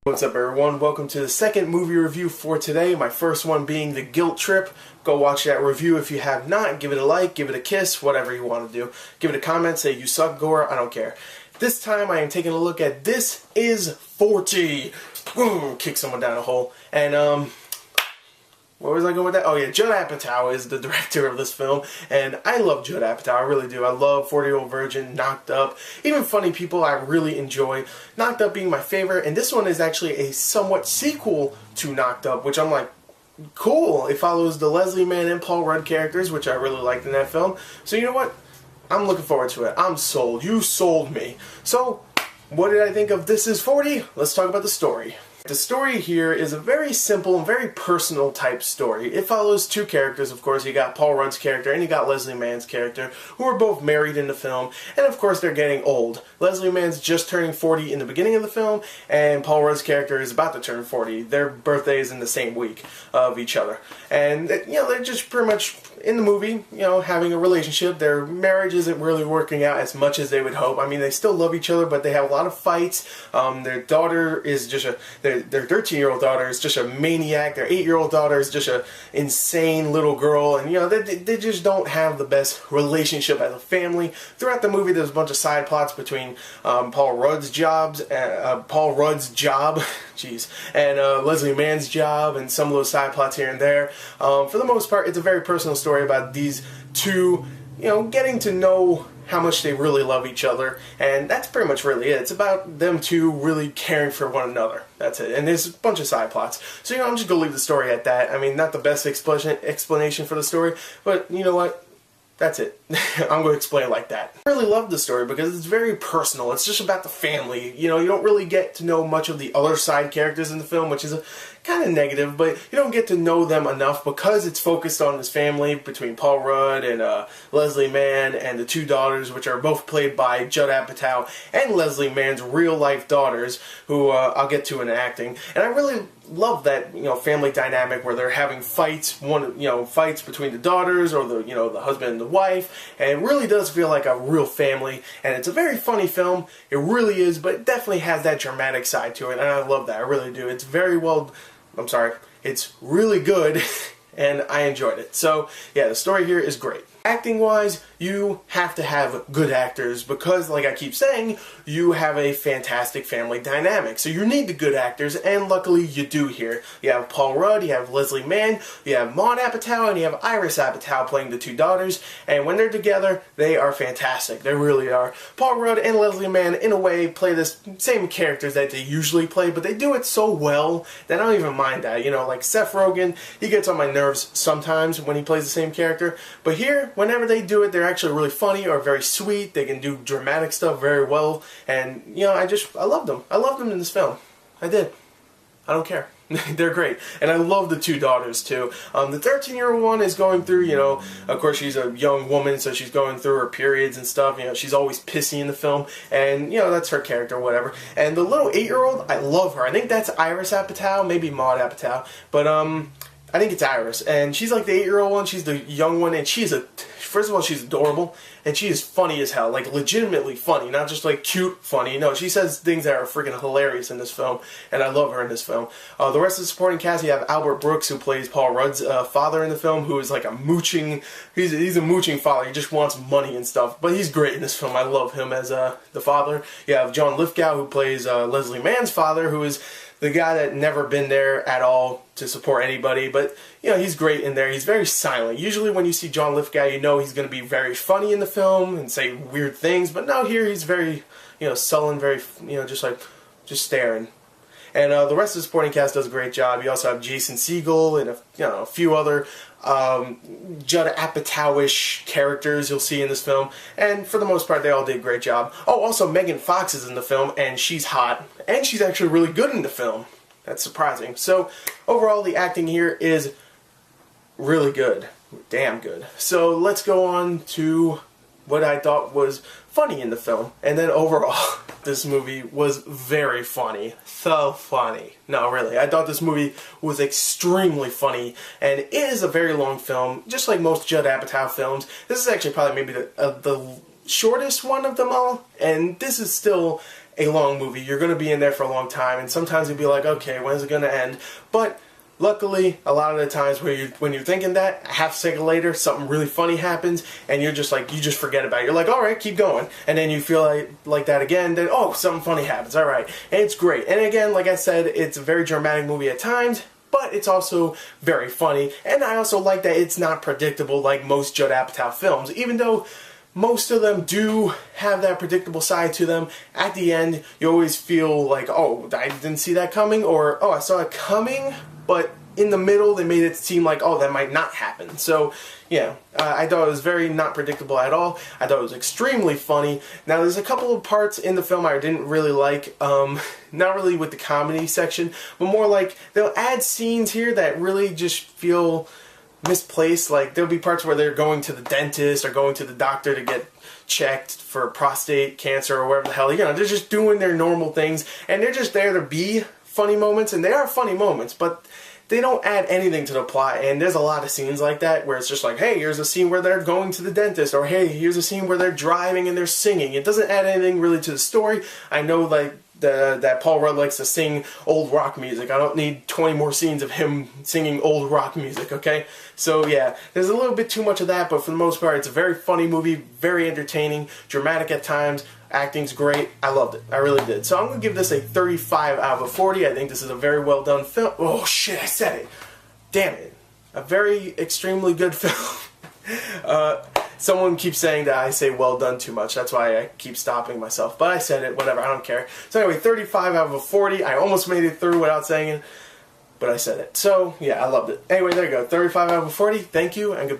What's up everyone, welcome to the second movie review for today, my first one being The Guilt Trip. Go watch that review if you have not, give it a like, give it a kiss, whatever you want to do. Give it a comment, say you suck Gore, I don't care. This time I am taking a look at This Is 40. Boom, kick someone down a hole. And where was I going with that? Oh yeah, Judd Apatow is the director of this film, and I love Judd Apatow, I really do. I love 40-Year-Old Virgin, Knocked Up, even Funny People I really enjoy. Knocked Up being my favorite, and this one is actually a somewhat sequel to Knocked Up, which I'm like, cool. It follows the Leslie Mann and Paul Rudd characters, which I really liked in that film. So you know what? I'm looking forward to it. I'm sold. You sold me. So, what did I think of This Is 40? Let's talk about the story. The story here is a very simple and very personal type story. It follows two characters, of course. You got Paul Rudd's character and you got Leslie Mann's character, who are both married in the film, and of course they're getting old. Leslie Mann's just turning 40 in the beginning of the film, and Paul Rudd's character is about to turn 40. Their birthday is in the same week of each other. And, you know, they're just pretty much, in the movie, you know, having a relationship. Their marriage isn't really working out as much as they would hope. I mean, they still love each other, but they have a lot of fights. Their daughter is just their 13-year-old daughter is just a maniac. Their 8-year-old daughter is just an insane little girl, and you know they just don't have the best relationship as a family. Throughout the movie, there's a bunch of side plots between Paul Rudd's job, jeez, and Leslie Mann's job, and some of those side plots here and there. For the most part, it's a very personal story about these two, you know, getting to know how much they really love each other, and that's pretty much really it. It's about them two really caring for one another. That's it. And there's a bunch of side plots. So, you know, I'm just going to leave the story at that. I mean, not the best explanation for the story, but you know what? That's it. I'm going to explain it like that. I really love the story because it's very personal. It's just about the family. You know, you don't really get to know much of the other side characters in the film, which is kind of negative, but you don't get to know them enough because it's focused on this family between Paul Rudd and Leslie Mann and the two daughters, which are both played by Judd Apatow and Leslie Mann's real-life daughters, who I'll get to in acting. And I really love that, you know, family dynamic where they're having fights, fights between the daughters or the husband and the wife, and it really does feel like a real family. And it's a very funny film, it really is, but it definitely has that dramatic side to it, and I love that, I really do. It's it's really good, and I enjoyed it. So yeah, the story here is great. Acting wise, you have to have good actors because, like I keep saying, you have a fantastic family dynamic. So you need the good actors, and luckily you do here. You have Paul Rudd, you have Leslie Mann, you have Maude Apatow, and you have Iris Apatow playing the two daughters, and when they're together, they are fantastic. They really are. Paul Rudd and Leslie Mann, in a way, play the same characters that they usually play, but they do it so well that I don't even mind that. You know, like Seth Rogen, he gets on my nerves sometimes when he plays the same character, but here, whenever they do it, they're actually really funny or very sweet. They can do dramatic stuff very well, and you know, I love them. I love them in this film. I did. I don't care. They're great. And I love the two daughters too. The 13-year-old one is going through, you know, of course she's a young woman, so she's going through her periods and stuff. You know, she's always pissy in the film, and you know, that's her character, whatever. And the little 8-year-old, I love her. I think that's Iris Apatow, maybe Maude Apatow, but I think it's Iris, and she's like the 8-year-old one, she's the young one, and first of all, she's adorable, and she is funny as hell, like legitimately funny, not just like cute funny. No, she says things that are freaking hilarious in this film, and I love her in this film. The rest of the supporting cast, you have Albert Brooks, who plays Paul Rudd's father in the film, who is like a mooching, he's a mooching father, he just wants money and stuff, but he's great in this film. I love him as the father. You have John Lithgow, who plays Leslie Mann's father, who is the guy that never been there at all to support anybody, but you know, he's great in there. He's very silent. Usually when you see John Lithgow, you know he's going to be very funny in the film and say weird things, but no, here he's very, you know, sullen, very, you know, just staring. And the rest of the supporting cast does a great job. You also have Jason Segel and a few other Judd Apatow-ish characters you'll see in this film, and for the most part they all did a great job. Oh, also Megan Fox is in the film, and she's hot, and she's actually really good in the film. That's surprising. So overall, the acting here is really good. Damn good. So let's go on to what I thought was funny in the film. And then overall, this movie was very funny. So funny. No, really. I thought this movie was extremely funny. And it is a very long film, just like most Judd Apatow films. This is actually probably maybe the shortest one of them all, and this is still a long movie. You're going to be in there for a long time, and sometimes you'll be like, okay, when's it going to end? But luckily, a lot of the times when you're thinking that, a half second later, something really funny happens, and you're just like, you just forget about it. You're like, all right, keep going. And then you feel like that again, then, oh, something funny happens. All right. And it's great. And again, like I said, it's a very dramatic movie at times, but it's also very funny. And I also like that it's not predictable like most Judd Apatow films, even though most of them do have that predictable side to them. At the end, you always feel like, oh, I didn't see that coming, or, oh, I saw it coming, but in the middle, they made it seem like, oh, that might not happen. So, yeah, I thought it was very not predictable at all. I thought it was extremely funny. Now, there's a couple of parts in the film I didn't really like, not really with the comedy section, but more like they'll add scenes here that really just feel misplaced. Like, there'll be parts where they're going to the dentist or going to the doctor to get checked for prostate cancer or whatever the hell. You know, they're just doing their normal things, and they're just there to be funny moments, and they are funny moments, but they don't add anything to the plot. And there's a lot of scenes like that where it's just like, hey, here's a scene where they're going to the dentist, or hey, here's a scene where they're driving and they're singing. It doesn't add anything really to the story. I know, like, that Paul Rudd likes to sing old rock music. I don't need 20 more scenes of him singing old rock music, okay? So yeah, there's a little bit too much of that, but for the most part, it's a very funny movie, very entertaining, dramatic at times, acting's great. I loved it. I really did. So I'm going to give this a 35 out of 40. I think this is a very well done film. Oh shit, I said it. Damn it. A very extremely good film. Someone keeps saying that I say well done too much. That's why I keep stopping myself. But I said it, whatever, I don't care. So anyway, 35 out of 40. I almost made it through without saying it, but I said it. So yeah, I loved it. Anyway, there you go. 35 out of 40. Thank you and goodbye.